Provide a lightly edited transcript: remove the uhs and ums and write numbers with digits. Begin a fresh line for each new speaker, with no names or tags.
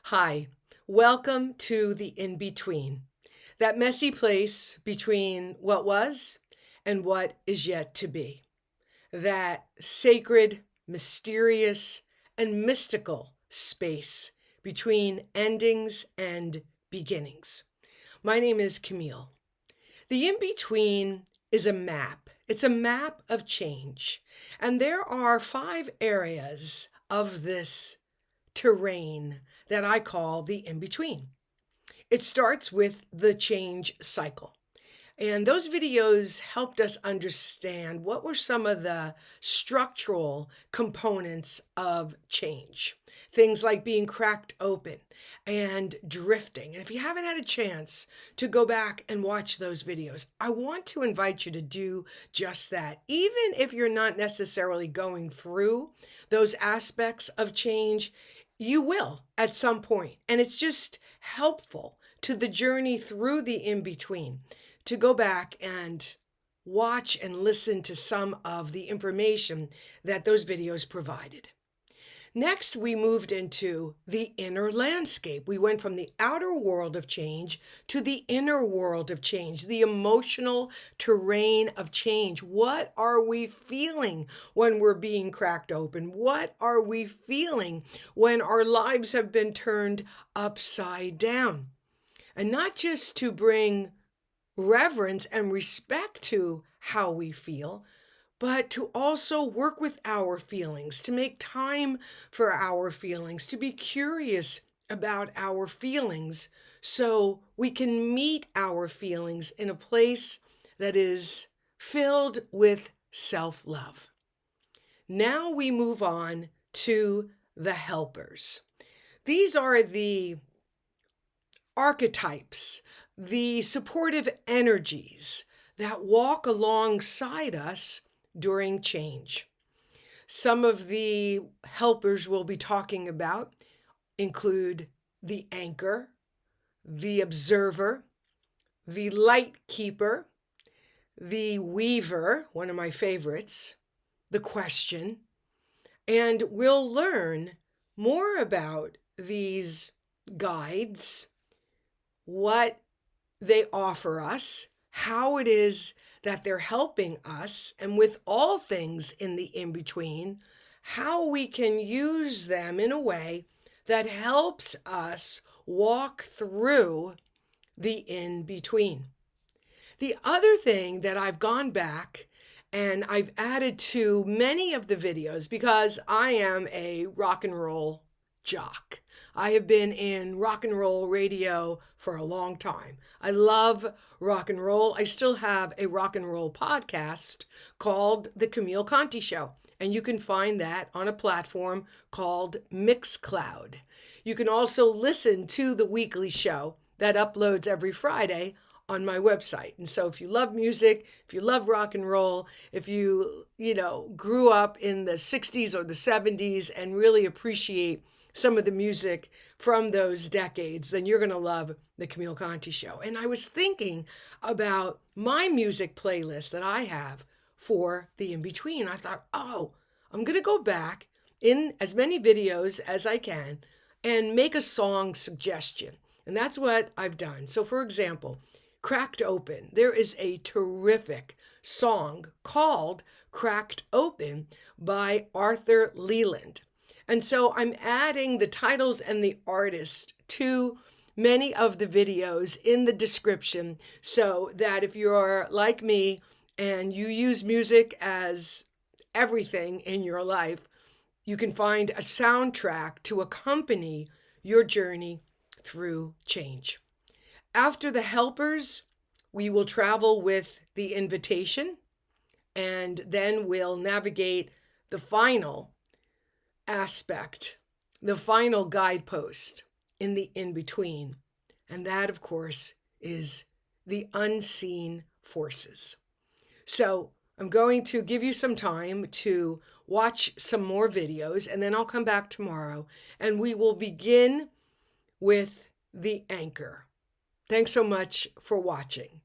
Hi, welcome to the in-between, that messy place between what was and what is yet to be, that sacred, mysterious, and mystical space between endings and beginnings. My name is Camille. The in-between is a map. It's a map of change. And there are 5 areas of this terrain that I call the in-between. It starts with the change cycle. And those videos helped us understand what were some of the structural components of change. Things like being cracked open and drifting. And if you haven't had a chance to go back and watch those videos, I want to invite you to do just that. Even if you're not necessarily going through those aspects of change, you will at some point. And it's just helpful to the journey through the in-between to go back and watch and listen to some of the information that those videos provided. Next, we moved into the inner landscape. We went from the outer world of change to the inner world of change, the emotional terrain of change. What are we feeling when we're being cracked open? What are we feeling when our lives have been turned upside down? And not just to bring reverence and respect to how we feel, but to also work with our feelings, to make time for our feelings, to be curious about our feelings so we can meet our feelings in a place that is filled with self-love. Now we move on to the helpers. These are the archetypes, the supportive energies that walk alongside us during change. Some of the helpers we'll be talking about include the anchor, the observer, the light keeper, the weaver, one of my favorites, the question, and we'll learn more about these guides, what they offer us, how it is that they're helping us, and with all things in the in-between, how we can use them in a way that helps us walk through the in-between. The other thing that I've gone back and I've added to many of the videos, because I am a rock and roll jock. I have been in rock and roll radio for a long time. I love rock and roll. I still have a rock and roll podcast called The Camille Conte Show, and you can find that on a platform called Mixcloud. You can also listen to the weekly show that uploads every Friday on my website. And so if you love music, if you love rock and roll, if you grew up in the 60s or the 70s and really appreciate some of the music from those decades, then you're going to love the Camille Conte Show. And I was thinking about my music playlist that I have for the in-between. I thought, I'm going to go back in as many videos as I can and make a song suggestion. And that's what I've done. So for example, Cracked Open. There is a terrific song called Cracked Open by Arthur Leland. And so I'm adding the titles and the artist to many of the videos in the description so that if you're like me and you use music as everything in your life, you can find a soundtrack to accompany your journey through change. After the helpers, we will travel with the invitation, and then we'll navigate the final aspect, the final guidepost in the in-between. And that, of course, is the unseen forces. So I'm going to give you some time to watch some more videos, and then I'll come back tomorrow and we will begin with the anchor. Thanks so much for watching.